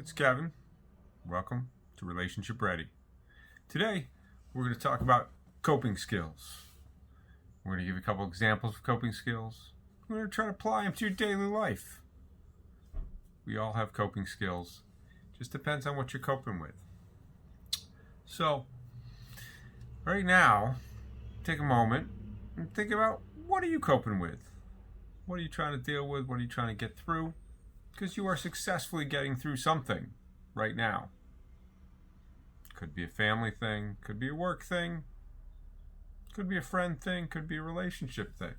It's Kevin. Welcome to Relationship Ready. Today, we're going to talk about coping skills. We're going to give you a couple examples of coping skills. We're going to try to apply them to your daily life. We all have coping skills. Just depends on what you're coping with. So, right now, take a moment and think about, what are you coping with? What are you trying to deal with? What are you trying to get through? Because you are successfully getting through something right now. Could be a family thing, could be a work thing, could be a friend thing, could be a relationship thing.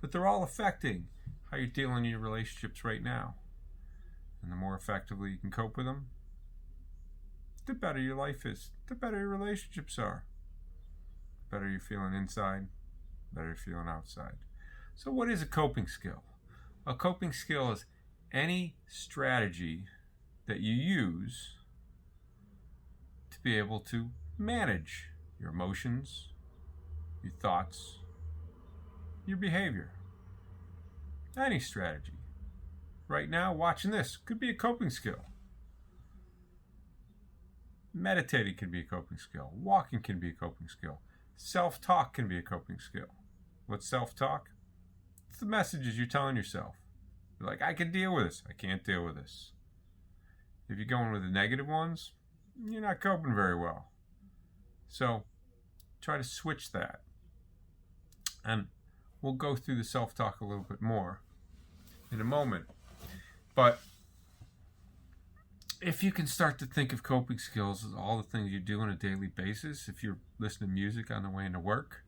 But they're all affecting how you're dealing in your relationships right now. And the more effectively you can cope with them, the better your life is, the better your relationships are. The better you're feeling inside, the better you're feeling outside. So what is a coping skill? A coping skill is any strategy that you use to be able to manage your emotions, your thoughts, your behavior. Any strategy. Right now, watching this could be a coping skill. Meditating can be a coping skill. Walking can be a coping skill. Self-talk can be a coping skill. What's self-talk? It's the messages you're telling yourself. You're like, I can deal with this. I can't deal with this. If you're going with the negative ones, you're not coping very well. So try to switch that. And we'll go through the self-talk a little bit more in a moment. But if you can start to think of coping skills as all the things you do on a daily basis, if you're listening to music on the way into work,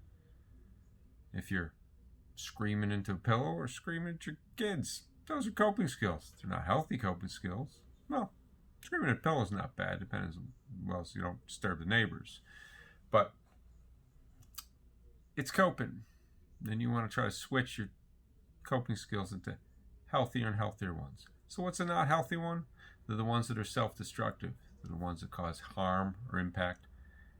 if you're screaming into a pillow or screaming at your kids, those are coping skills. They're not healthy coping skills. Well, screaming at a pillow is not bad, depends on, well, so you don't disturb the neighbors. But it's coping. Then you want to try to switch your coping skills into healthier and healthier ones. So what's a not healthy one? They're the ones that are self-destructive. They're the ones that cause harm or impact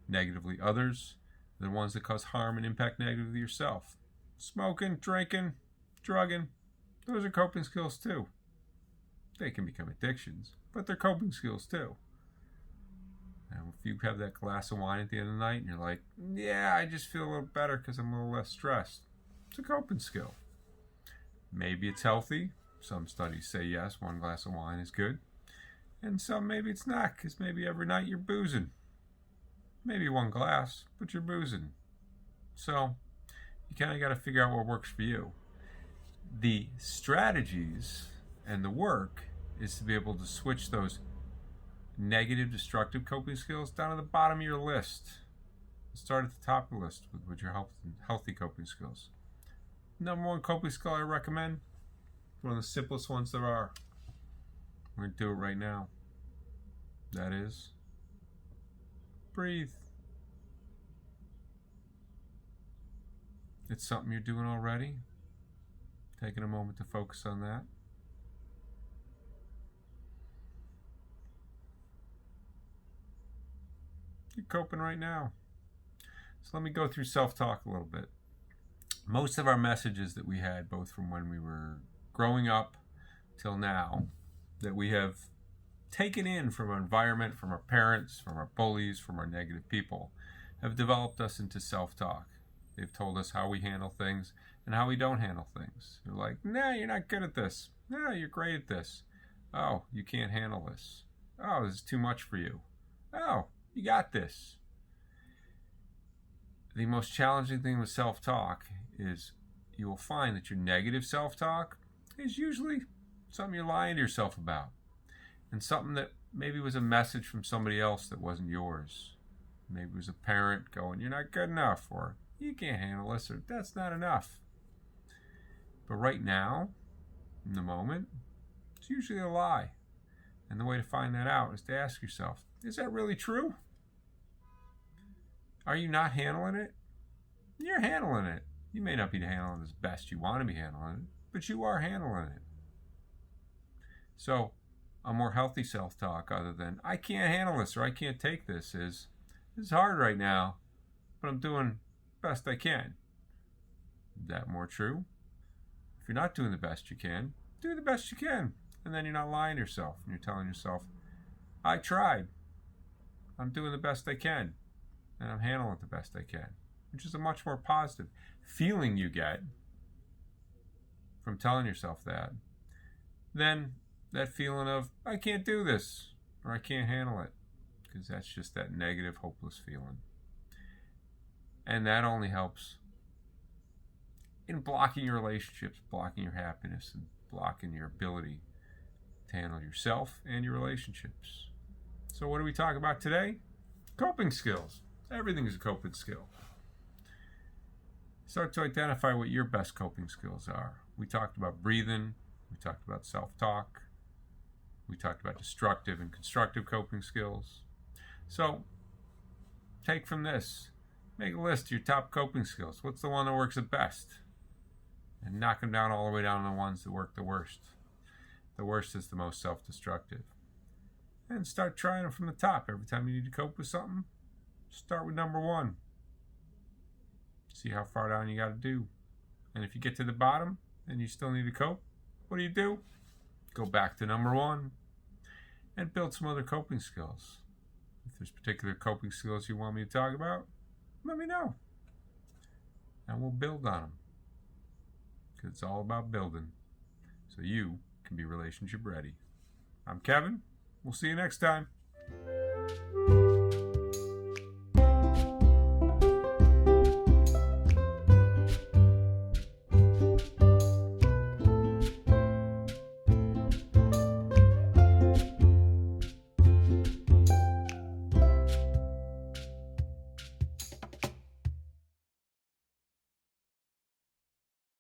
negatively others. They're the ones that cause harm and impact negatively yourself. Smoking, drinking, drugging, those are coping skills too. They can become addictions, but they're coping skills too. And if you have that glass of wine at the end of the night and you're like, yeah, I just feel a little better because I'm a little less stressed, it's a coping skill. Maybe it's healthy. Some studies say yes, one glass of wine is good. And some maybe it's not, because maybe every night you're boozing. Maybe one glass, but you're boozing. So you kind of got to figure out what works for you. The strategies and the work is to be able to switch those negative, destructive coping skills down to the bottom of your list. Start at the top of the list with your healthy coping skills. Number one coping skill I recommend, one of the simplest ones there are. We're going to do it right now. That is, breathe. It's something you're doing already. Taking a moment to focus on that. You're coping right now. So let me go through self-talk a little bit. Most of our messages that we had, both from when we were growing up till now, that we have taken in from our environment, from our parents, from our bullies, from our negative people, have developed us into self-talk. They've told us how we handle things and how we don't handle things. They're like, nah, you're not good at this. No, you're great at this. Oh, you can't handle this. Oh, this is too much for you. Oh, you got this. The most challenging thing with self-talk is you will find that your negative self-talk is usually something you're lying to yourself about. And something that maybe was a message from somebody else that wasn't yours. Maybe it was a parent going, you're not good enough, or you can't handle this, or that's not enough. But right now, in the moment, it's usually a lie. And the way to find that out is to ask yourself, is that really true? Are you not handling it? You're handling it. You may not be handling it as best you want to be handling it, but you are handling it. So a more healthy self-talk, other than I can't handle this or I can't take this, is it's hard right now, but I'm doing the best I can. Is that more true? If you're not doing the best you can, do the best you can. And then you're not lying to yourself. And you're telling yourself, I tried. I'm doing the best I can, and I'm handling it the best I can, which is a much more positive feeling you get from telling yourself that than that feeling of, I can't do this, or I can't handle it, because that's just that negative, hopeless feeling. And that only helps in blocking your relationships, blocking your happiness, and blocking your ability to handle yourself and your relationships. So what do we talk about today? Coping skills. Everything is a coping skill. Start to identify what your best coping skills are. We talked about breathing. We talked about self-talk. We talked about destructive and constructive coping skills. So take from this, make a list of your top coping skills. What's the one that works the best? And knock them down all the way down to the ones that work the worst. The worst is the most self-destructive. And start trying them from the top. Every time you need to cope with something, start with number one. See how far down you got to do. And if you get to the bottom and you still need to cope, what do? Go back to number one and build some other coping skills. If there's particular coping skills you want me to talk about, let me know. And we'll build on them. Because it's all about building. So you can be relationship ready. I'm Kevin. We'll see you next time.